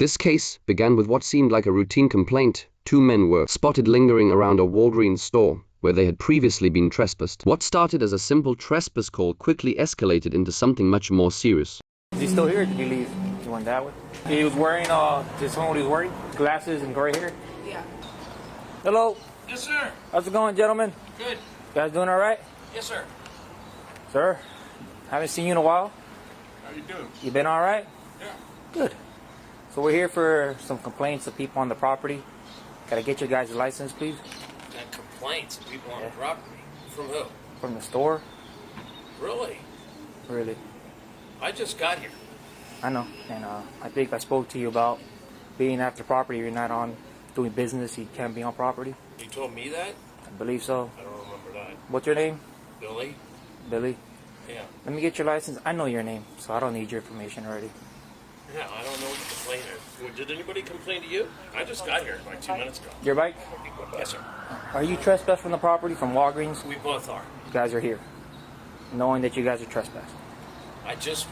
This case began with what seemed like a routine complaint. Two men were spotted lingering around a Walgreens store where they had previously been trespassed. What started as a simple trespass call quickly escalated into something much more serious. Is he still here or did he leave? He went that way? He was wearing, just what he was wearing? Glasses and gray hair? Yeah. Hello? Yes, sir. How's it going, gentlemen? Good. You guys doing all right? Yes, sir. Sir, haven't seen you in a while. How you doing? You been all right? Yeah. Good. So we're here for some complaints of people on the property. Gotta get your guys' license, please? Got complaints of people on the property. From who? From the store? Really? Really? I just got here. I know. And I think I spoke to you about being after property. You're not on doing business. You can't be on property. You told me that? I believe so. I don't remember that. What's your name? Billy? Billy? Yeah. Let me get your license. I know your name, so I don't need your information already. Yeah, I don't know what the complaint is. Did anybody complain to you? I just got here like 2 minutes ago. Your bike? Yes, sir. Are you trespassing from the property from Walgreens? We both are. You guys are here, knowing that you guys are trespassing. I just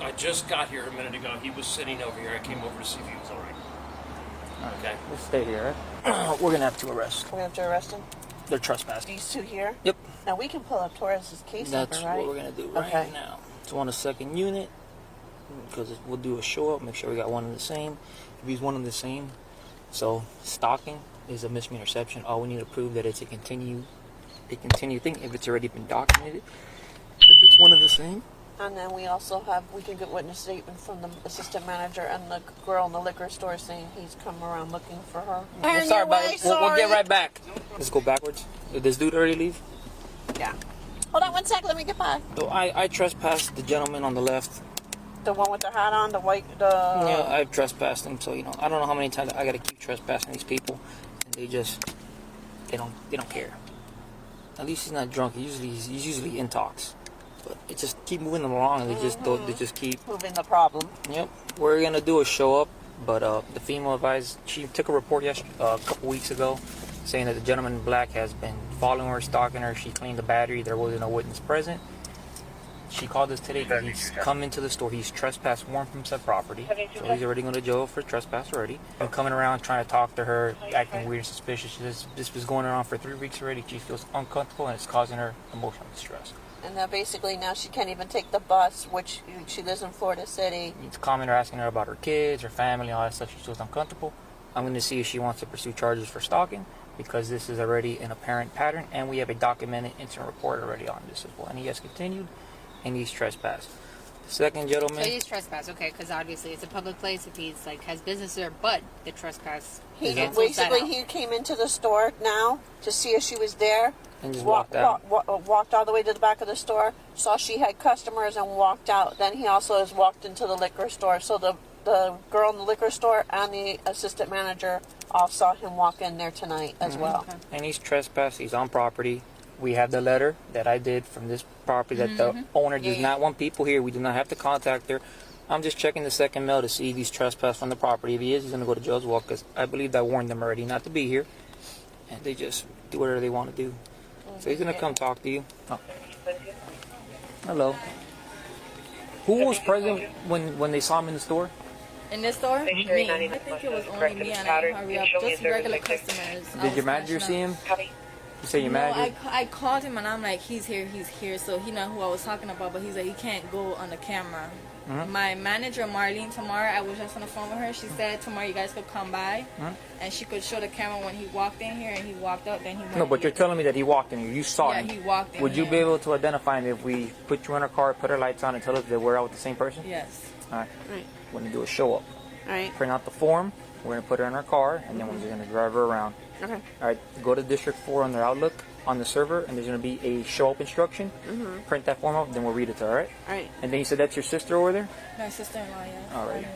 got here a minute ago. He was sitting over here. I came over to see if he was all right. Okay. Let's stay here, right? We're gonna have to arrest. We're going to have to arrest him? They're trespassing. These two here? Yep. Now, we can pull up Torres's case That's number, right? what we're gonna do right Okay. now. It's on the second unit because we'll do a show up. Make sure we got one of the same. If he's one of the same, so stalking is a misdemeanor. All we need to prove that it's a continued thing. If it's already been documented, if it's one of the same. And then we also we can get witness statement from the assistant manager and the girl in the liquor store saying he's come around looking for her. Sorry about it. We'll get right back. Let's go backwards. Did this dude already leave? Yeah. Hold on 1 sec. Let me get by. So I trespassed the gentleman on the left. The one with the hat on, the white, Yeah, I've trespassed him. So I don't know how many times I gotta keep trespassing these people, and they don't care. At least he's not drunk. He's usually in talks. But it just keep moving them along, and they just keep moving the problem. Yep, we're gonna do a show up, but the female advised she took a report a couple weeks ago, saying that the gentleman in black has been following her, stalking her. She cleaned the battery. There wasn't a witness present. She called us today because he's come into the store. He's trespass warrant from said property, so he's already going to jail for trespass already. I'm coming around trying to talk to her, acting weird and suspicious. This was going on for 3 weeks already. She feels uncomfortable, and it's causing her emotional distress. And then basically now she can't even take the bus, which she lives in Florida City. It's calling her, asking her about her kids, her family, all that stuff. She feels uncomfortable. I'm going to see if she wants to pursue charges for stalking, because this is already an apparent pattern, and we have a documented incident report already on this as well. And he has continued, and he's trespassed. The second gentleman... So he's trespass, okay, because obviously it's a public place if he's has business there, but the trespass... He came into the store now to see if she was there. And just walked out. Walked all the way to the back of the store, saw she had customers, and walked out. Then he also has walked into the liquor store. So the girl in the liquor store and the assistant manager all saw him walk in there tonight as well. Okay. And he's trespassed. He's on property. We have the letter that I did from this property that the owner does not want people here. We do not have to contact her. I'm just checking the second mail to see if he's trespassed from the property. If he is, he's going to go to jail as well, because I believe I warned them already not to be here. And they just do whatever they want to do. So he's going to come talk to you. Oh. Hello. Who was present when they saw him in the store? In this store? Me. I think it was only me and I hurry up. Just regular customers. Did your manager see him? You say your manager? I called him and I'm like, he's here. So he know who I was talking about, but he's like, he can't go on the camera. My manager, Marlene, tomorrow, I was just on the phone with her. She said tomorrow you guys could come by and she could show the camera when he walked in here and he walked out. Then he went. No, but you're telling me that he walked in here. You saw him. Yeah, he walked in. Would you be able to identify him if we put you in our car, put our lights on, and tell us that we're out with the same person? Yes. All right. Right. We're going to do a show up. All right. Print out the form. We're going to put her in our car, and then we're just going to drive her around. Okay. All right. Go to District 4 on their Outlook on the server, and there's going to be a show up instruction. Print that form out, then we'll read it to her, all right? All right. And then you said that's your sister over there? My sister-in-law, yeah. All right.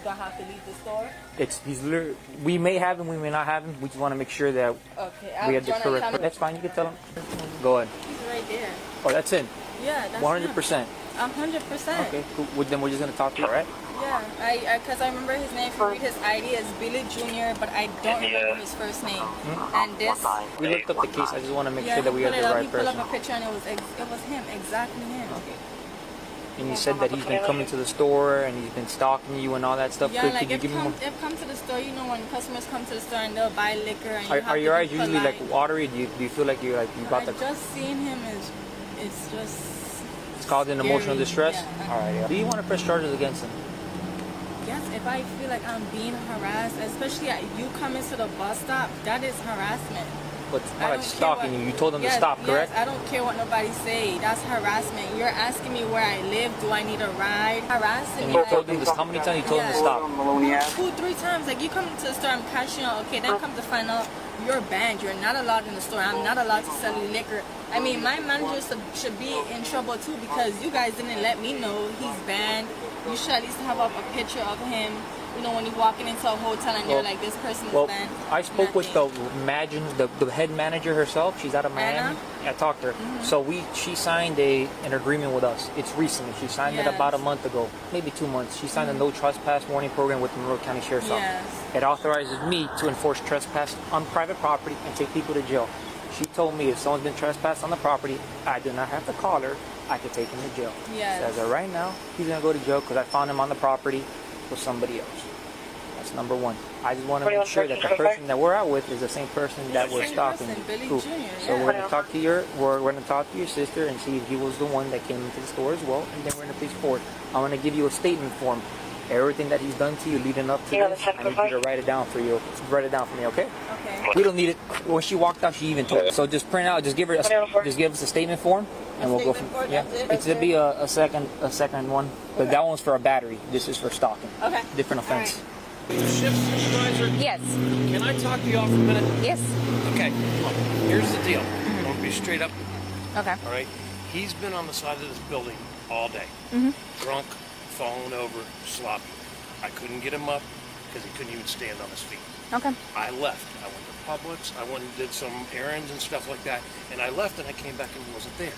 Do I have to leave the store? He's literally, we may have him, we may not have him. We just want to make sure that Okay. we have the correct. That's fine. You can tell him. Go ahead. He's right there. Oh, that's it. Yeah, that's 100%. 100%. Okay, cool. Well, then we're just going to talk to you, all right? Yeah, because I remember his name. If you read his ID as Billy Jr., but I don't remember his first name. And this... We looked up the case. I just want to make sure that we have the right he pulled person. up a picture and it was him, exactly him. Okay. and you said that he's been coming to the store and he's been stalking you and all that stuff. Yeah, Could like you if give me more? come to the store, you know, when customers come to the store and they'll buy liquor and you Are have your to eyes be usually like polite. watery? Do you feel like you about I to? just seen him is it's just It's causing scary. emotional distress. Yeah. All right. Yeah. Do you want to press charges against him? Yes, if I feel like I'm being harassed, especially you coming to the bus stop, that is harassment. But I not like don't care stalking what- you. You told him yes, to stop, correct? Yes, I don't care what nobody say. That's harassment. You're asking me where I live. Do I need a ride? Harassing And me. you told him to. How many times you told him to stop? 2-3 times. Like you come into the store, I'm cashing out. Okay, then come to find out you're banned. You're not allowed in the store. I'm not allowed to sell you liquor. I mean, my manager should be in trouble too because you guys didn't let me know he's banned. You should at least have up a picture of him. You know, when you're walking into a hotel and you're like, this person is Well, banned. I spoke with the head manager herself. She's out of Miami. Anna? I talked to her. So she signed an agreement with us. It's recent. She signed it about a month ago, maybe 2 months. She signed a no trespass warning program with the Monroe County Sheriff's Office. It authorizes me to enforce trespass on private property and take people to jail. She told me if someone's been trespassed on the property, I do not have to call her. I could take him to jail. Yes. So as of right now, he's gonna go to jail because I found him on the property with somebody else. That's number one. I just want to make sure that the person that we're out with is the same person that we're Same stalking. person, Billy Cool. Jr., So yeah. we're gonna talk to your sister and see if he was the one that came into the store as well, and then we're gonna please forward. I'm gonna give you a statement form. Everything that he's done to you leading up to this, I need you to write it down for you. Write it down for me, okay? Okay. We don't need it. When she walked out, she even told us. So just print out. Just give us a statement form, and we'll go from. Statement form, Yeah, that's it? it's gonna be a second one, but that one's for a battery. This is for stalking. Okay. Different offense. Shift supervisor, Yes. can I talk to you all for a minute? Yes. Okay, look, here's the deal. I'm going to be straight up. Okay. All right? He's been on the side of this building all day. Drunk, falling over, sloppy. I couldn't get him up because he couldn't even stand on his feet. Okay. I left. I went to Publix. I went and did some errands and stuff like that. And I left and I came back and he wasn't there.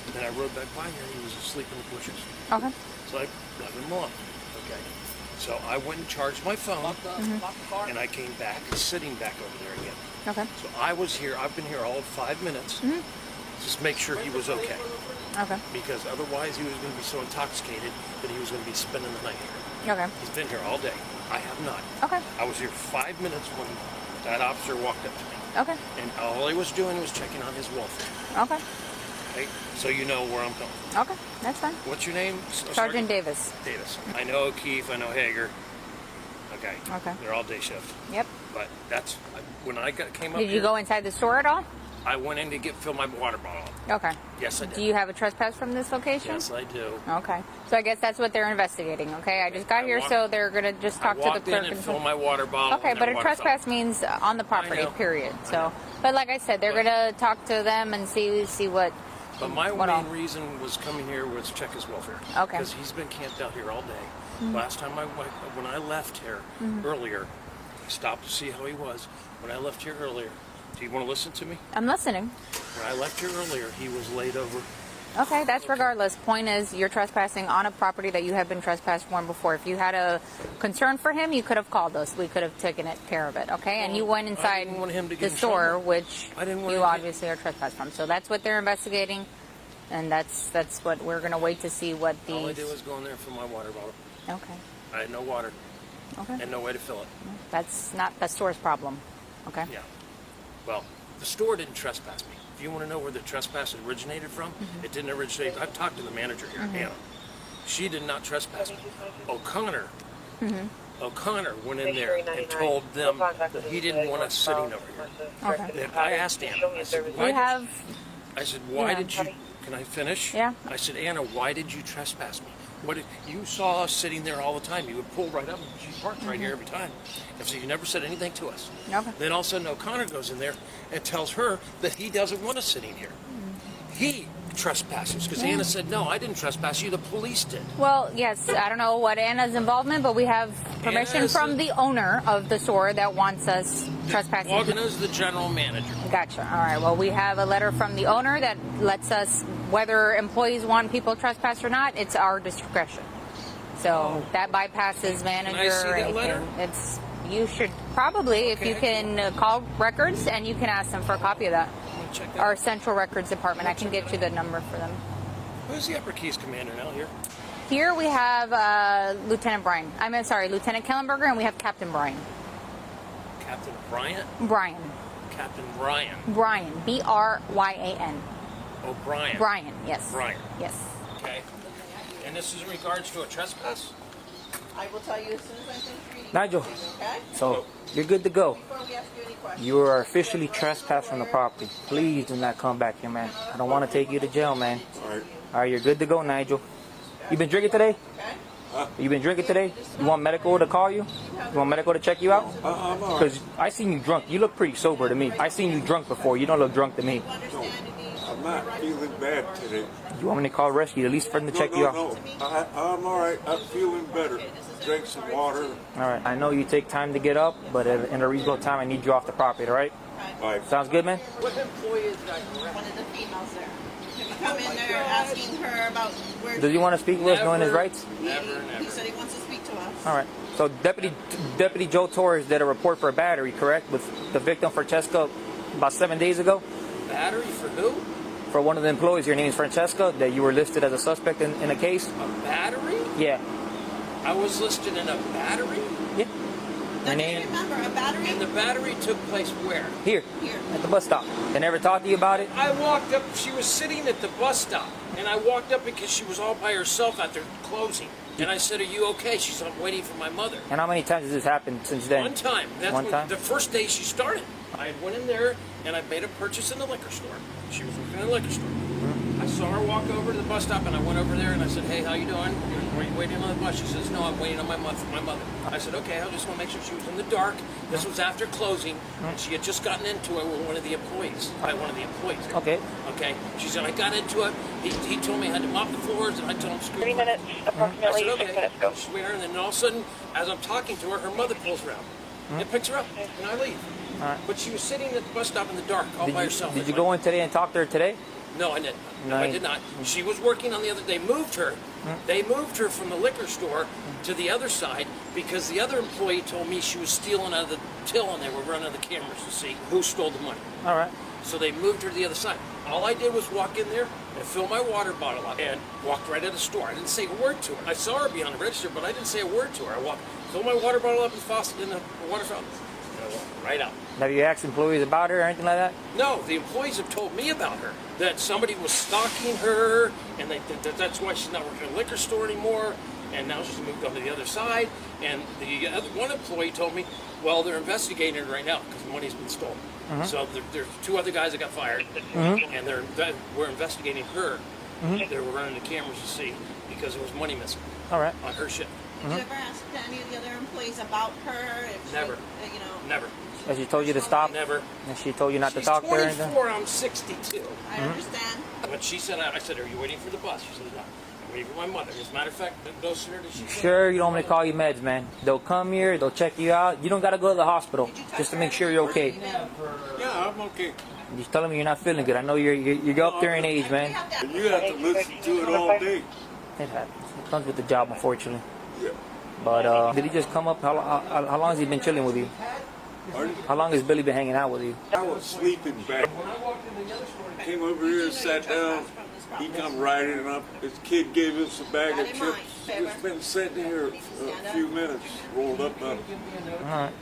And then I rode back by here and he was asleep in the bushes. Okay. So I left him alone. Okay. So I went and charged my phone and I came back, sitting back over there again. Okay. So I was here, I've been here all of 5 minutes. Just make sure he was okay. Okay. Because otherwise he was going to be so intoxicated that he was going to be spending the night here. Okay. He's been here all day. I have not. Okay. I was here 5 minutes when that officer walked up to me. Okay. And all he was doing was checking on his welfare. Okay. Okay? So you know where I'm going. Okay. That's fine. What's your name? Sergeant Davis. Davis. I know O'Keefe, I know Hager. Okay. Okay. They're all day shift. Yep. But that's when I came up Did you here, go inside the store at all? I went in to fill my water bottle. Okay. Yes, I did. Do you have a trespass from this location? Yes, I do. Okay. So I guess that's what they're investigating. Okay. I just got I here, walked- so they're gonna just talk I to the walked clerk in and and. filled my water bottle. Okay, and but their a water trespass fell. means on the property, know. period. I So, know. but like I said, they're But- gonna talk to them and see what. But my what main all. reason was coming here was check his welfare. Okay. Because he's been camped out here all day. Last time when I left here earlier, I stopped to see how he was. When I left here earlier, do you want to listen to me? I'm listening. When I left here earlier, he was laid over. Okay, that's regardless. Point is, you're trespassing on a property that you have been trespassed on before. If you had a concern for him, you could have called us. We could have taken care of it. Okay, and you went I inside didn't want him to get the in store, trouble. which I didn't want you him to- obviously are trespassed from. So that's what they're investigating, and that's what we're gonna wait to see what these. All I did was go in there for my water bottle. Okay. I had no water Okay. and no way to fill it. That's not the store's problem. Okay. Yeah. Well, the store didn't trespass me. If you want to know where the trespass originated from, it didn't originate. I've talked to the manager here, Hannah. She did not trespass me. O'Connor went in there and told them that he didn't want us sitting over here. Okay. And I asked Anna, I said, We why have. why Yeah. did you, can I finish? Yeah. I said, Anna, why did you trespass me? You saw us sitting there all the time. You would pull right up and she parked right here every time. And so you never said anything to us. Okay. Then all of a sudden O'Connor goes in there and tells her that he doesn't want us sitting here. He trespasses because Anna said, no, I didn't trespass you, the police did. Well, yes, I don't know what Anna's involvement, but we have permission Anna's from the- the owner of the store that wants us trespassing. Wagner's the general manager. Gotcha. All right. Well, we have a letter from the owner that lets us, whether employees want people trespass or not, it's our discretion. So that bypasses manager I see or that anything. letter? You should probably, if you Okay. can call records and you can ask them for a copy of that. Let me check that Our out. central records department. I can get you the number for them. Who's the Upper Keys commander now here? Here we have Lieutenant Kellenberger, and we have Captain Brian. Captain Bryant? Brian. Captain Brian. Brian. Bryan. Oh, Brian. Brian, yes. Brian. Yes. Okay. And this is in regards to a trespass? I will tell you as soon as I finish reading. Nigel, Okay? so you're good to go. Before we ask you any questions. You are officially trespassed from the property. Please do not come back here, man. I don't want to take you to jail, man. All right, you're good to go, Nigel. You been drinking today? Okay? You been drinking today? You want medical to call you? You want medical to check you out? I'm all right. Because I seen you drunk. You look pretty sober to me. I seen you drunk before. You don't look drunk to me. I'm not feeling bad today. You want me to call rescue at least for them to check you out? No. I'm all right. I'm feeling better. Drink some water. All right. I know you take time to get up, but in a reasonable time, I need you off the property, all right? Like, Sounds good, man? What employee is that? One of the females there. Can we come in there asking her about where... Does he want to speak with us, knowing his rights? He said he wants to speak to us. All right. So Deputy Joe Torres did a report for a battery, correct, with the victim Francesca about 7 days ago? Battery for who? For one of the employees, your name is Francesca, that you were listed as a suspect in a case? A battery? Yeah. I was listed in a battery? Yeah. Now, Your do you name? remember a battery? And the battery took place where? Here. Here. At the bus stop. They never talked to you about it? I walked up, she was sitting at the bus stop, and I walked up because she was all by herself after closing. And I said, "Are you okay?" She said, "I'm waiting for my mother." And how many times has this happened since then? One time. That's One when, time? the first day she started. I went in there and I made a purchase in the liquor store. She was working in the liquor store. I saw her walk over to the bus stop, and I went over there and I said, "Hey, how you doing? Are you waiting on the bus?" She says, "No, I'm waiting on my mother." I said, "Okay, I just want to make sure she was in the dark." This was after closing, and she had just gotten into it with one of the employees. Okay. Okay. She said, "I got into it. He told me I had to mop the floors, and I told him to screw 3 minutes, approximately I said, 6 okay. minutes ago. She's with her, and then all of a sudden, as I'm talking to her, her mother pulls around and picks her up, and I leave. All right. But she was sitting at the bus stop in the dark, all by herself. Did you go in today and talk to her today? No, I didn't. No, No, I you- did not. She was working on the other. They moved her. They moved her from the liquor store to the other side because the other employee told me she was stealing out of the till, and they were running the cameras to see who stole the money. All right. So they moved her to the other side. All I did was walk in there and fill my water bottle up and walked right out of the store. I didn't say a word to her. I saw her behind the register, but I didn't say a word to her. I filled my water bottle up and faucet in the water fountain, and I walked right out. Have you asked employees about her or anything like that? No, the employees have told me about her, that somebody was stalking her, and that's why she's not working in a liquor store anymore, and now she's moved on to the other side. And the other one employee told me, well, they're investigating her right now because the money's been stolen. So there's 2 other guys that got fired, and we're investigating her. They were running the cameras to see because there was money missing All right. on her ship. Did you ever ask any of the other employees about her? If she, Never. Never. Has she told you to stop? Never. Has she told you not She's to talk to her or anything? 24, I'm 62. I understand. When she said, I said, "Are you waiting for the bus?" She said, "No, I'm waiting for my mother." As a matter of fact, no sooner did she say Sure, you don't want me to call you meds, man. They'll come here, they'll check you out. You don't got to go to the hospital just to make sure you're okay. yeah, I'm okay. Just tell me you're not feeling good. I know you're up there in age, man. And you have to listen to it all day. It happens. It comes with the job, unfortunately. Yeah. But did he just come up? How long has he been chilling with you? Pardon? How long has Billy been hanging out with you? I was sleeping back. Came over here and sat down. He come riding up. His kid gave us a bag of chips. It's been sitting here for a few minutes, rolled up on it. All right.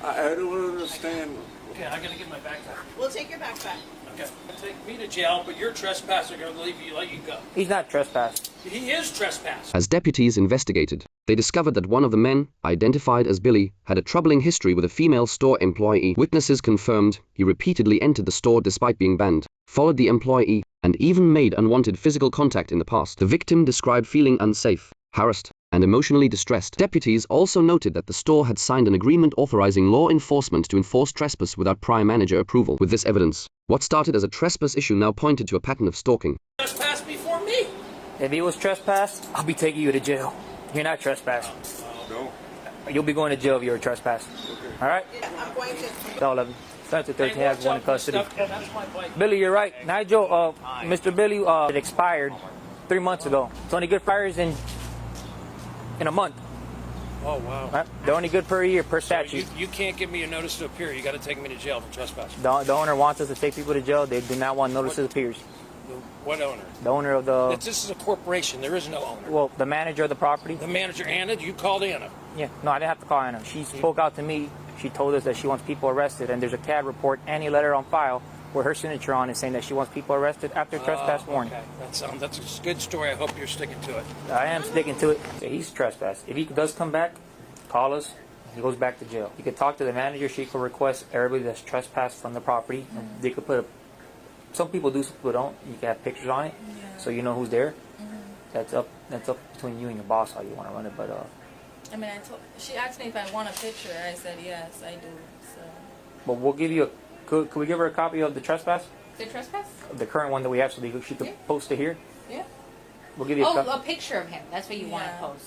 I don't understand. Okay, I gotta get my backpack. We'll take your backpack. Okay. Take me to jail, but your trespasser gonna leave you, let you go. He's not trespassing. He is trespassing. As deputies investigated, they discovered that one of the men, identified as Billy, had a troubling history with a female store employee. Witnesses confirmed he repeatedly entered the store despite being banned, followed the employee, and even made unwanted physical contact in the past. The victim described feeling unsafe, harassed, and emotionally distressed. Deputies also noted that the store had signed an agreement authorizing law enforcement to enforce trespass without prior manager approval. With this evidence, what started as a trespass issue now pointed to a pattern of stalking. Trespass before me. If he was trespassed, I'll be taking you to jail. You're not trespassing. No. You'll be going to jail if you're a trespass. All right? I'm going to. All of them. Senator 13 has one in custody. That's my bike. Billy, you're right. Nigel, Mr. Billy, it expired 3 months ago. It's only good for fires in a month. Oh, wow. Right? They're only good per year, per So statute. you can't give me a notice to appear. You got to take me to jail for trespassing. The owner wants us to take people to jail. They do not want notices of peers. What owner? The owner of the, This is a corporation. There is no owner. well, the manager of the property. The manager, Anna, you called Anna. Yeah, no, I didn't have to call Anna. She spoke out to me. She told us that she wants people arrested, and there's a CAD report and a letter on file where her signature on is saying that she wants people arrested after trespass warning. Okay. That's a good story. I hope you're sticking to it. I am sticking to it. He's trespassed. If he does come back, call us. He goes back to jail. You could talk to the manager. She could request everybody that's trespassed from the property. They could put some people do, some people don't. You can have pictures on it, so you know who's there. That's up between you and your boss how you want to run it. But I mean, she asked me if I want a picture. I said yes, I do. So. but we'll give you a. Could we give her a copy of the trespass? The trespass? The current one that we have, so she could post it here. Yeah. We'll give you a copy. A picture of him. That's what you want to post.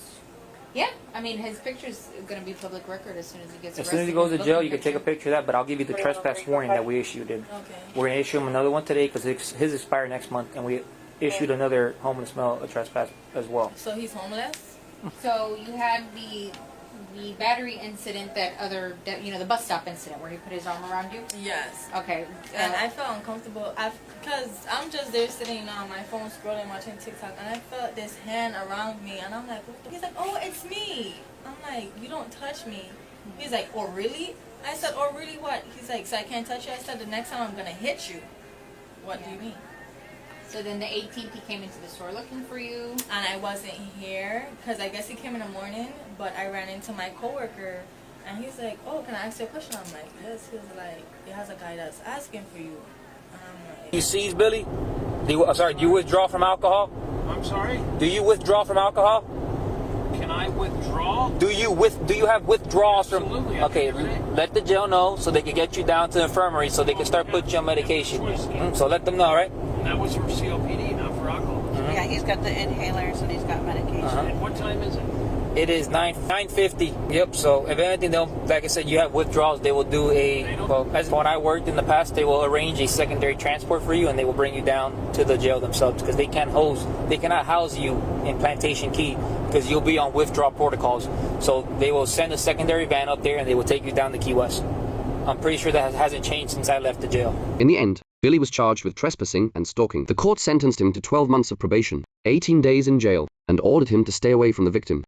Yeah, I mean, his picture's going to be public record as soon as he gets arrested. As soon as he goes to jail, you can take a picture of that, but I'll give you the trespass warning that we issued. Okay. We're going to issue him another one today because his expire next month, and we issued another homeless male a trespass as well. So he's homeless? So you had the battery incident, the bus stop incident where he put his arm around you? Yes. Okay. And I felt uncomfortable because I'm just there sitting on my phone scrolling, watching TikTok, and I felt this hand around me, and I'm like, what the? He's like, oh, it's me. I'm like, you don't touch me. He's like, oh, really? I said, oh, really what? He's like, so I can't touch you? I said, the next time I'm going to hit you. What do you mean? So then the 18th he came into the store looking for you. And I wasn't here because I guess he came in the morning, but I ran into my coworker and he's like, oh, can I ask you a question? I'm like, yes. He was like, it has a guy that's asking for you. And I'm like, You seize Billy? Do you withdraw from alcohol? I'm sorry? Do you withdraw from alcohol? Can I withdraw? Do you have withdrawals from? Absolutely. Okay, let the jail know so they can get you down to the infirmary so they can start putting you on medication. So let them know, all right? And that was for COPD, not for alcohol. Yeah, he's got the inhalers and he's got medication. And what time is it? It is 9:50. Yep. So if anything, like I said, you have withdrawals. They will do as when I worked in the past, they will arrange a secondary transport for you, and they will bring you down to the jail themselves because they cannot house you in Plantation Key because you'll be on withdrawal protocols. So they will send a secondary van up there, and they will take you down to Key West. I'm pretty sure that hasn't changed since I left the jail. In the end, Billy was charged with trespassing and stalking. The court sentenced him to 12 months of probation, 18 days in jail, and ordered him to stay away from the victim.